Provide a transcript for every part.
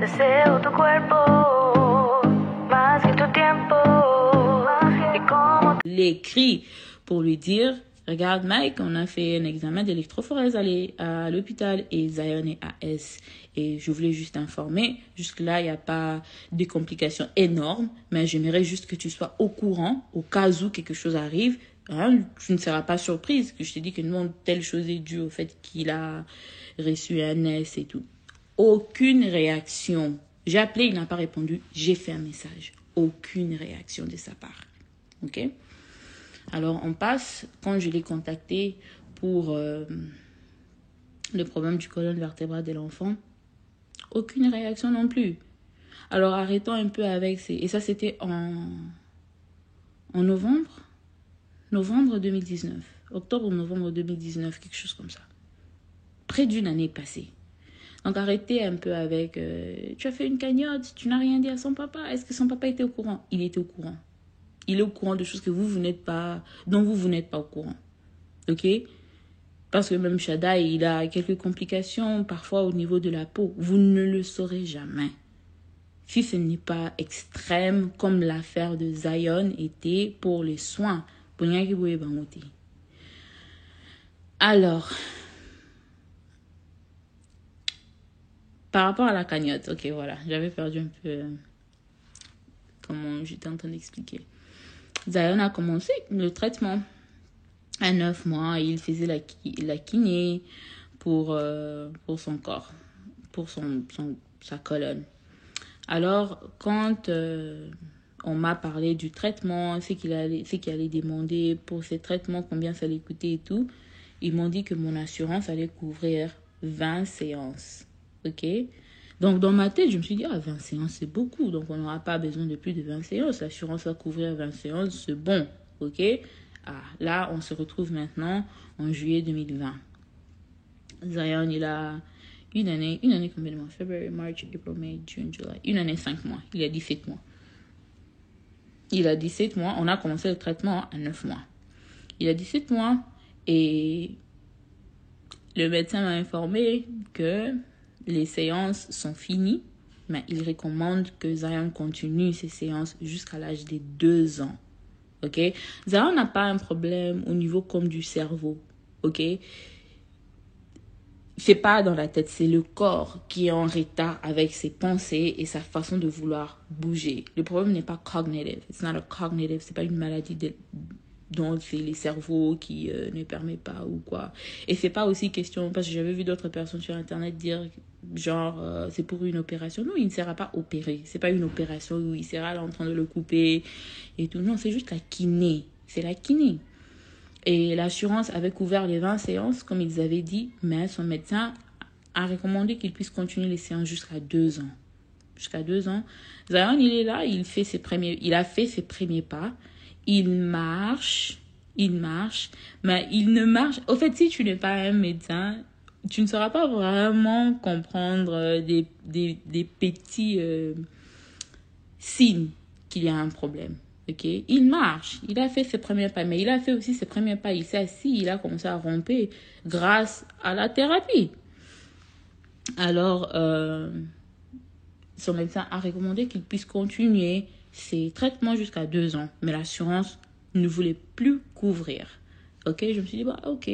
Deseo tu cuerpo más que tu tiempo. Y como L'écrit pour lui dire, regarde Mike, on a fait un examen d'électrophorèse à l'hôpital et Zion est AS. Et je voulais juste informer, jusque-là, il n'y a pas de complications énormes, mais j'aimerais juste que tu sois au courant, au cas où quelque chose arrive. Hein, tu ne seras pas surprise que je te dis que non, telle chose est due au fait qu'il a reçu un S et tout. Aucune réaction. J'ai appelé, il n'a pas répondu. J'ai fait un message. Aucune réaction de sa part. OK? Alors, on passe, quand je l'ai contacté pour le problème du colonne vertébrale de l'enfant, aucune réaction non plus. Alors, arrêtons un peu avec ces... Et ça, c'était en novembre 2019. Octobre-novembre 2019, quelque chose comme ça. Près d'une année passée. Donc, arrêtez un peu avec... tu as fait une cagnotte, tu n'as rien dit à son papa. Est-ce que son papa était au courant? Il était au courant. Il est au courant de choses que dont vous n'êtes pas au courant. OK? Parce que même Shaddai, il a quelques complications, parfois au niveau de la peau. Vous ne le saurez jamais. Si ce n'est pas extrême, comme l'affaire de Zion était pour les soins. Alors, par rapport à la cagnotte, ok, voilà, j'avais perdu un peu comment j'étais en train d'expliquer. Zion a commencé le traitement à 9 mois. Il faisait la kiné pour son corps, pour sa colonne. Alors, quand on m'a parlé du traitement, ce qu'il allait demander pour ces traitements, combien ça allait coûter et tout, ils m'ont dit que mon assurance allait couvrir 20 séances. OK? Donc, dans ma tête, je me suis dit, 20 séances, c'est beaucoup. Donc, on n'aura pas besoin de plus de 20 séances. L'assurance va couvrir 20 séances, c'est bon. OK? Là, on se retrouve maintenant en juillet 2020. Zion, il a une année combien de mois? February, March, April, May, June, July. Une année, 5 mois. Il a 17 mois. On a commencé le traitement à 9 mois. Il a 17 mois et le médecin m'a informé que les séances sont finies, mais il recommande que Zion continue ses séances jusqu'à l'âge de 2 ans. OK? Zion n'a pas un problème au niveau comme du cerveau. OK? C'est pas dans la tête, c'est le corps qui est en retard avec ses pensées et sa façon de vouloir bouger. Le problème n'est pas cognitive. It's not a cognitive. C'est pas une maladie dont c'est les cerveaux qui ne permet pas ou quoi. Et c'est pas aussi question, parce que j'avais vu d'autres personnes sur Internet dire genre c'est pour une opération. Non, il ne sera pas opéré. C'est pas une opération où il sera là en train de le couper et tout. Non, c'est juste la kiné. C'est la kiné. Et l'assurance avait couvert les 20 séances, comme ils avaient dit, mais son médecin a recommandé qu'il puisse continuer les séances jusqu'à 2 ans. Jusqu'à 2 ans. Zion, il est là, il a fait ses premiers pas. Il marche, mais il ne marche... Au fait, si tu n'es pas un médecin, tu ne sauras pas vraiment comprendre des petits signes qu'il y a un problème. Okay? Il marche, il a fait ses premiers pas, mais il a fait aussi ses premiers pas. Il s'est assis, il a commencé à romper grâce à la thérapie. Alors, son médecin a recommandé qu'il puisse continuer ses traitements jusqu'à 2 ans, mais l'assurance ne voulait plus couvrir. Ok, je me suis dit, ok,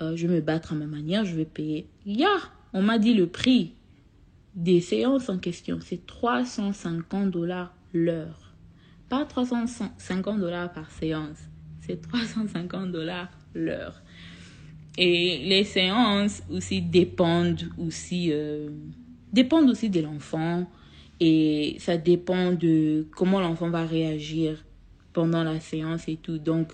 je vais me battre à ma manière, je vais payer. On m'a dit le prix des séances en question, c'est $350 l'heure. Pas $350 par séance, c'est $350 l'heure. Et les séances aussi dépendent aussi de l'enfant et ça dépend de comment l'enfant va réagir pendant la séance et tout. Donc,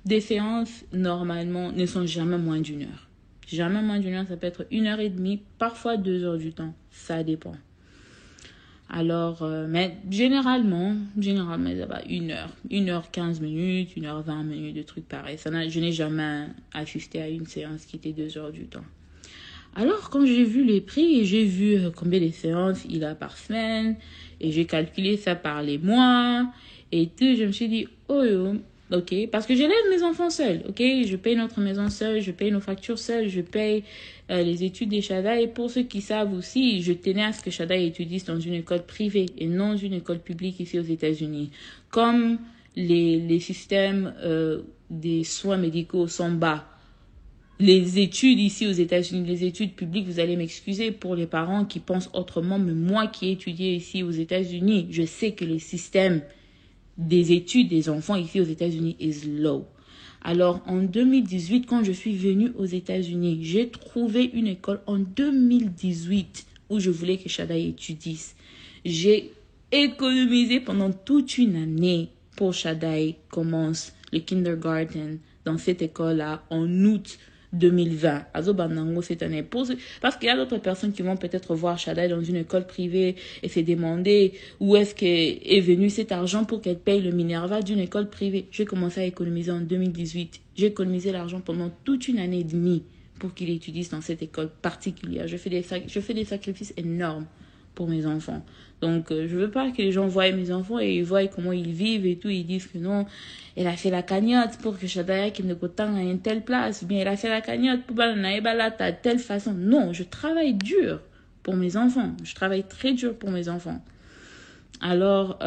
des séances normalement ne sont jamais moins d'1 heure. Jamais moins d'1 heure, ça peut être 1h30, parfois 2 heures du temps, ça dépend. Alors, mais généralement, ça va 1 heure. 1h15 minutes, 1h20 minutes, de trucs pareils. Je n'ai jamais assisté à une séance qui était 2 heures du temps. Alors, quand j'ai vu les prix et j'ai vu combien de séances il a par semaine, et j'ai calculé ça par les mois, et tout, je me suis dit, ok? Parce que j'élève mes enfants seuls, ok? Je paye notre maison seule, je paye nos factures seules, je paye les études des Shada. Et pour ceux qui savent aussi, je tenais à ce que Shada étudie dans une école privée et non une école publique ici aux États-Unis. Comme les systèmes des soins médicaux sont bas, les études ici aux États-Unis, les études publiques, vous allez m'excuser pour les parents qui pensent autrement, mais moi qui ai étudié ici aux États-Unis, je sais que le système des études des enfants ici aux États-Unis is low. Alors, en 2018, quand je suis venue aux États-Unis, j'ai trouvé une école en 2018 où je voulais que Shadai étudie. J'ai économisé pendant toute une année pour Shadai commence le kindergarten dans cette école-là en août 2020. Cette année. Parce qu'il y a d'autres personnes qui vont peut-être voir Shadai dans une école privée et se demander où est-ce qu'est venu cet argent pour qu'elle paye le Minerva d'une école privée. J'ai commencé à économiser en 2018. J'ai économisé l'argent pendant toute une année et demie pour qu'il étudie dans cette école particulière. Je fais des sacrifices énormes pour mes enfants. Donc, je veux pas que les gens voient mes enfants et ils voient comment ils vivent et tout. Ils disent que non, elle a fait la cagnotte pour que Shadaya qu'il ne coûte à une telle place. Ou bien elle a fait la cagnotte pour de telle façon. Non, je travaille dur pour mes enfants. Je travaille très dur pour mes enfants. Alors,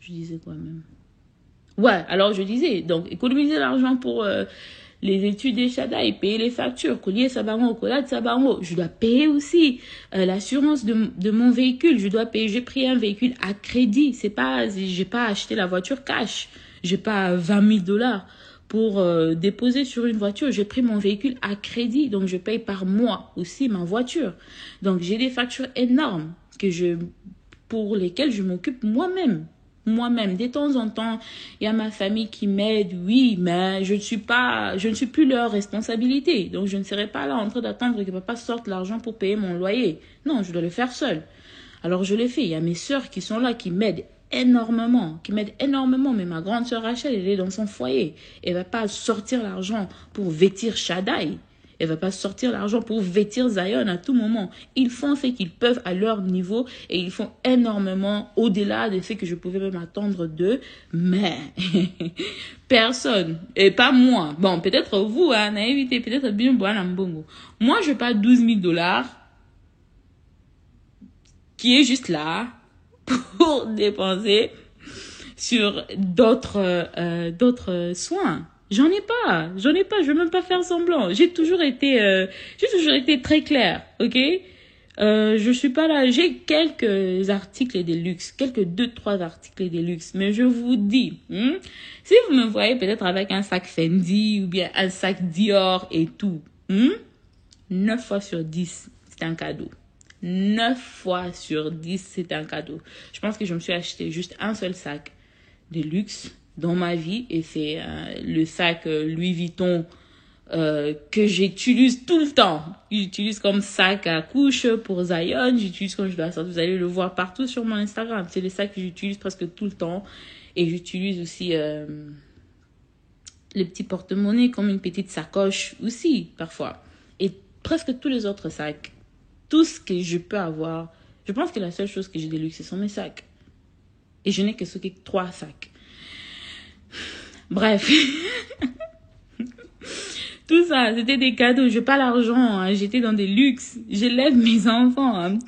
je disais quoi même? Ouais, alors je disais, donc, économiser l'argent pour les études des Shadai, payer les factures, collier Sabaron, collade Sabaron. Je dois payer aussi l'assurance de mon véhicule. Je dois payer, j'ai pris un véhicule à crédit. J'ai pas acheté la voiture cash. J'ai pas 20 000 $ pour déposer sur une voiture. J'ai pris mon véhicule à crédit. Donc, je paye par mois aussi ma voiture. Donc, j'ai des factures énormes pour lesquelles je m'occupe moi-même. De temps en temps, il y a ma famille qui m'aide, oui, mais je ne suis plus leur responsabilité. Donc, je ne serai pas là en train d'attendre que papa sorte l'argent pour payer mon loyer. Non, je dois le faire seul. Alors, je le fais. Il y a mes sœurs qui sont là, qui m'aident énormément. Mais ma grande sœur Rachel, elle est dans son foyer. Elle va pas sortir l'argent pour vêtir Shadai. Elle va pas sortir l'argent pour vêtir Zion à tout moment. Ils font ce qu'ils peuvent à leur niveau et ils font énormément au-delà de ce que je pouvais même attendre d'eux. Mais personne, et pas moi. Bon, peut-être vous, hein, naïveté, peut-être bien Mbongo. Moi, je n'ai pas 12 000 $ qui est juste là pour dépenser sur d'autres soins. J'en ai pas, je veux même pas faire semblant. J'ai toujours été très claire, ok? Je suis pas là, j'ai quelques articles de luxe, quelques 2-3 articles de luxe, mais je vous dis, si vous me voyez peut-être avec un sac Fendi ou bien un sac Dior et tout, 9 fois sur 10, c'est un cadeau. 9 fois sur 10, c'est un cadeau. Je pense que je me suis acheté juste un seul sac de luxe dans ma vie et c'est le sac Louis Vuitton que j'utilise tout le temps. J'utilise comme sac à couche pour Zion, j'utilise quand je dois sortir, vous allez le voir partout sur mon Instagram. C'est le sac que j'utilise presque tout le temps et j'utilise aussi les petits porte-monnaies comme une petite sacoche aussi parfois. Et presque tous les autres sacs, tout ce que je peux avoir, je pense que la seule chose que j'ai de luxe, ce sont mes sacs. Et je n'ai que 3 sacs. Bref. Tout ça, c'était des cadeaux. Je n'ai pas l'argent. Hein. J'étais dans des luxes. J'élève mes enfants.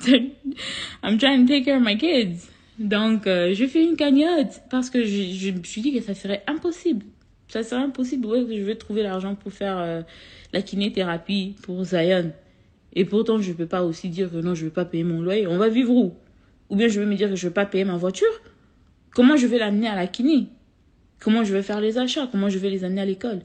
I'm trying to take care of my kids. Donc, je fais une cagnotte parce que je me suis dit que ça serait impossible. Ça serait impossible. Ouais, je vais trouver l'argent pour faire la kinéthérapie pour Zion. Et pourtant, je ne peux pas aussi dire que non, je ne vais pas payer mon loyer. On va vivre où? Ou bien je vais me dire que je ne vais pas payer ma voiture. Comment je vais l'amener à la kiné? Comment je vais faire les achats? Comment je vais les amener à l'école?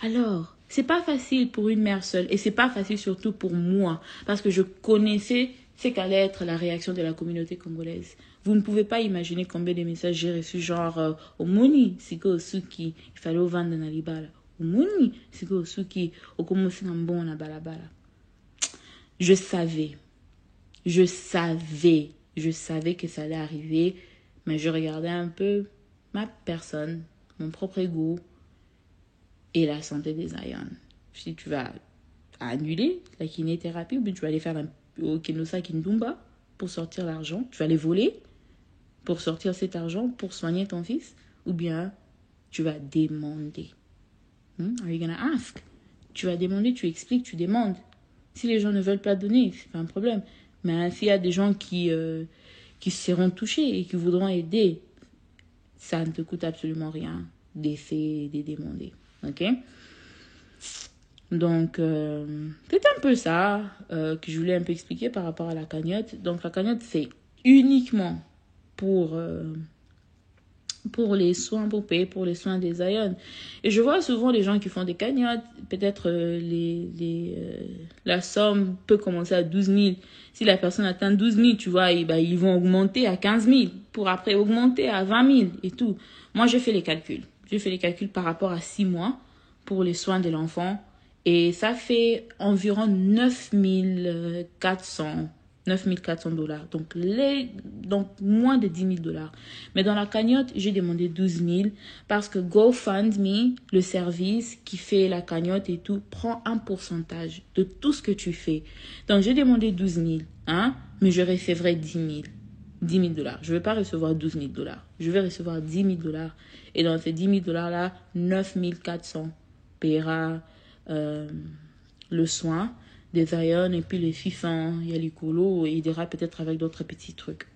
Alors, c'est pas facile pour une mère seule. Et c'est pas facile surtout pour moi. Parce que je connaissais ce qu'allait être la réaction de la communauté congolaise. Vous ne pouvez pas imaginer combien de messages j'ai reçus genre Omoni, siko osuki, il fallait vendre na libala. Omoni, siko osuki, okomosi na mbon na balabala. Je savais que ça allait arriver, mais je regardais un peu ma personne, mon propre ego et la santé des Zion. Si tu vas annuler la kinéthérapie ou bien tu vas aller faire un Kenosa Kindumba pour sortir l'argent, tu vas les voler. pour sortir cet argent pour soigner ton fils, ou bien tu vas demander. Are you gonna ask? Tu vas demander, tu expliques, tu demandes. Si les gens ne veulent pas donner, c'est pas un problème. Mais s'il y a des gens qui seront touchés et qui voudront aider, ça ne te coûte absolument rien d'essayer de demander. Ok? Donc, c'est un peu ça que je voulais un peu expliquer par rapport à la cagnotte. Donc, la cagnotte, c'est uniquement pour les soins, pour payer pour les soins des Zion. Et je vois souvent les gens qui font des cagnottes, peut-être la somme peut commencer à 12 000. Si la personne atteint 12 000, tu vois, ils vont augmenter à 15 000 pour après augmenter à 20 000 et tout. Moi, j'ai fait les calculs. J'ai fait les calculs par rapport à 6 mois pour les soins de l'enfant. Et ça fait environ 9 400 $. Donc moins de 10 000 $. Mais dans la cagnotte, j'ai demandé 12 000 parce que GoFundMe, le service qui fait la cagnotte et tout, prend un pourcentage de tout ce que tu fais. Donc j'ai demandé 12 000, mais je recevrai 10 000. 10 000 $. Je ne vais pas recevoir 12 000 $. Je vais recevoir 10 000 $. Et dans ces 10 000 $-là, 9 400 paiera le soin des Zion, et puis les fifans, il y a les colos, et il ira peut-être avec d'autres petits trucs.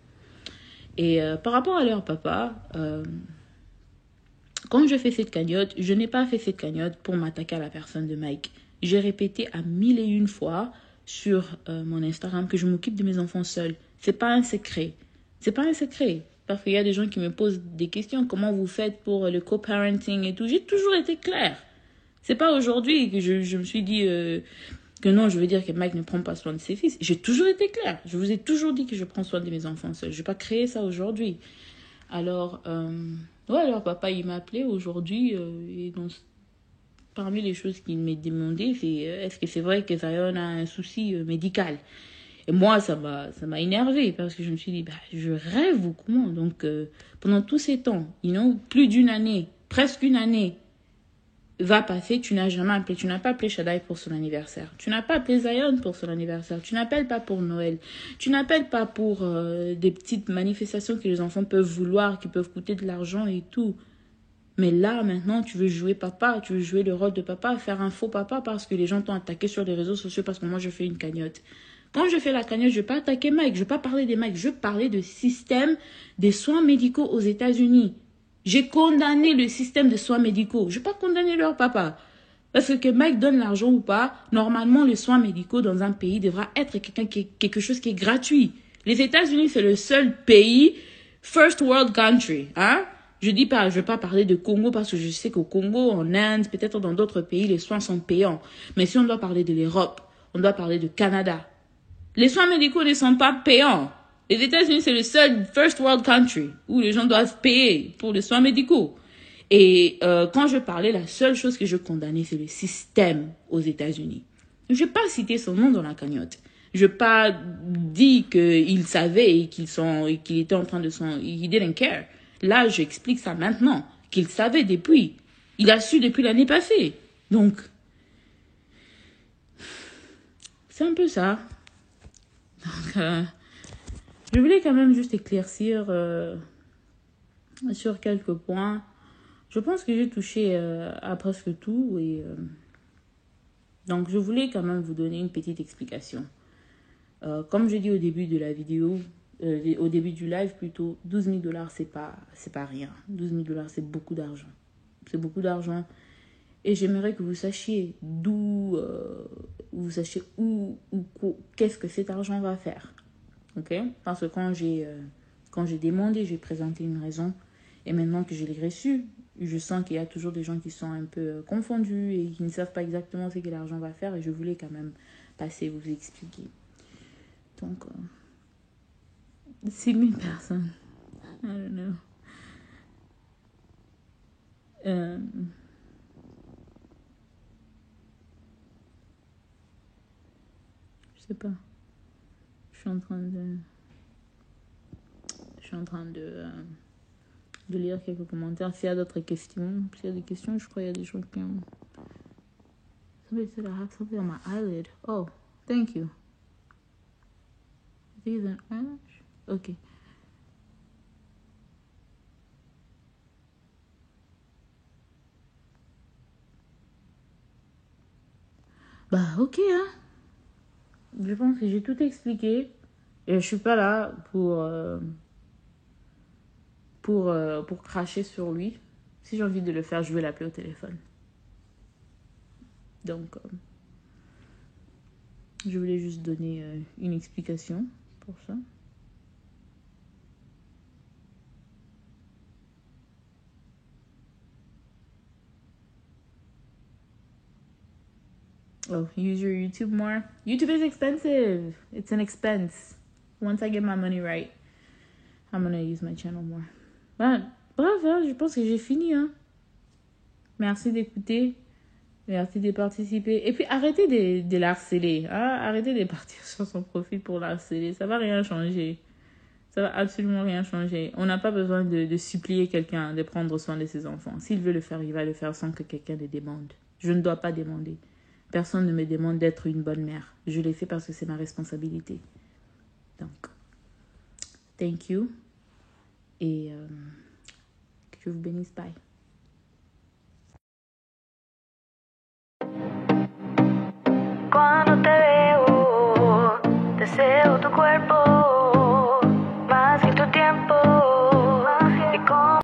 Et par rapport à leur papa, quand je fais cette cagnotte, je n'ai pas fait cette cagnotte pour m'attaquer à la personne de Mike. J'ai répété à 1001 fois sur mon Instagram que je m'occupe de mes enfants seuls. C'est pas un secret. C'est pas un secret. Parce qu'il y a des gens qui me posent des questions. Comment vous faites pour le co-parenting et tout. J'ai toujours été claire. C'est pas aujourd'hui que je me suis dit que non, je veux dire que Mike ne prend pas soin de ses fils. J'ai toujours été claire. Je vous ai toujours dit que je prends soin de mes enfants seuls. Je vais pas créer ça aujourd'hui. Alors, alors papa, il m'a appelé aujourd'hui et donc, parmi les choses qu'il m'a demandé, c'est est-ce que c'est vrai que Zion a un souci médical? Et moi, ça m'a énervé parce que je me suis dit, je rêve ou comment? Donc, pendant tous ces temps, plus d'une année, presque une année, va passer, tu n'as jamais appelé, tu n'as pas appelé Shaddai pour son anniversaire, tu n'as pas appelé Zion pour son anniversaire, tu n'appelles pas pour Noël, tu n'appelles pas pour des petites manifestations que les enfants peuvent vouloir, qui peuvent coûter de l'argent et tout. Mais là, maintenant, tu veux jouer papa, tu veux jouer le rôle de papa, faire un faux papa parce que les gens t'ont attaqué sur les réseaux sociaux parce que moi, je fais une cagnotte. Quand je fais la cagnotte, je ne vais pas attaquer Mike, je ne vais pas parler des Mike, je parlais de système des soins médicaux aux États-Unis. J'ai condamné le système de soins médicaux. Je ne vais pas condamner leur papa. Parce que Mike donne l'argent ou pas, normalement, les soins médicaux dans un pays devra être quelque chose qui est gratuit. Les États-Unis, c'est le seul pays, first world country. Je dis pas, je vais pas parler de Congo parce que je sais qu'au Congo, en Inde, peut-être dans d'autres pays, les soins sont payants. Mais si on doit parler de l'Europe, on doit parler de Canada. Les soins médicaux ne sont pas payants. Les États-Unis, c'est le seul first world country où les gens doivent payer pour les soins médicaux. Et quand je parlais, la seule chose que je condamnais, c'est le système aux États-Unis. Je n'ai pas cité son nom dans la cagnotte. Je n'ai pas dit qu'il savait et qu'il était en train de son... He didn't care. Là, j'explique ça maintenant, qu'il savait depuis. Il a su depuis l'année passée. Donc, c'est un peu ça. Donc, je voulais quand même juste éclaircir sur quelques points. Je pense que j'ai touché à presque tout. Et, donc, je voulais quand même vous donner une petite explication. Comme je dis au début de la vidéo, au début du live plutôt, 12 000 $, c'est pas rien. 12 000 $, c'est beaucoup d'argent. C'est beaucoup d'argent. Et j'aimerais que vous sachiez d'où, vous sachiez où qu'est-ce que cet argent va faire. Ok? Parce que quand j'ai demandé, j'ai présenté une raison. Et maintenant que je l'ai reçu, je sens qu'il y a toujours des gens qui sont un peu confondus et qui ne savent pas exactement ce que l'argent va faire. Et je voulais quand même passer vous expliquer. Donc, 6 000 personnes. I don't know. Je sais pas. Je suis en train de lire quelques commentaires. S'il y a d'autres questions, s'il y a des questions, je crois qu'il y a des gens qui ont... Somebody said I have something on my eyelid. Oh, thank you. I think it's an eyelash. Okay. Bah, ok, hein. Je pense que j'ai tout expliqué. Et je suis pas là pour cracher sur lui. Si j'ai envie de le faire, je vais l'appeler au téléphone. Donc, je voulais juste donner une explication pour ça. Oh, use your YouTube more. YouTube is expensive. It's an expense. Once I get my money right, I'm gonna use my channel more. Ben, bref, hein, je pense que j'ai fini. Hein. Merci d'écouter. Merci de participer. Et puis arrêtez de l'harceler. Hein? Arrêtez de partir sur son profil pour l'harceler. Ça va rien changer. Ça va absolument rien changer. On n'a pas besoin de supplier quelqu'un de prendre soin de ses enfants. S'il veut le faire, il va le faire sans que quelqu'un le demande. Je ne dois pas demander. Personne ne me demande d'être une bonne mère. Je l'ai fait parce que c'est ma responsabilité. Donc, thank you. Et que Dieu vous bénisse. Bye. Cuando te veo, deseo tu cuerpo.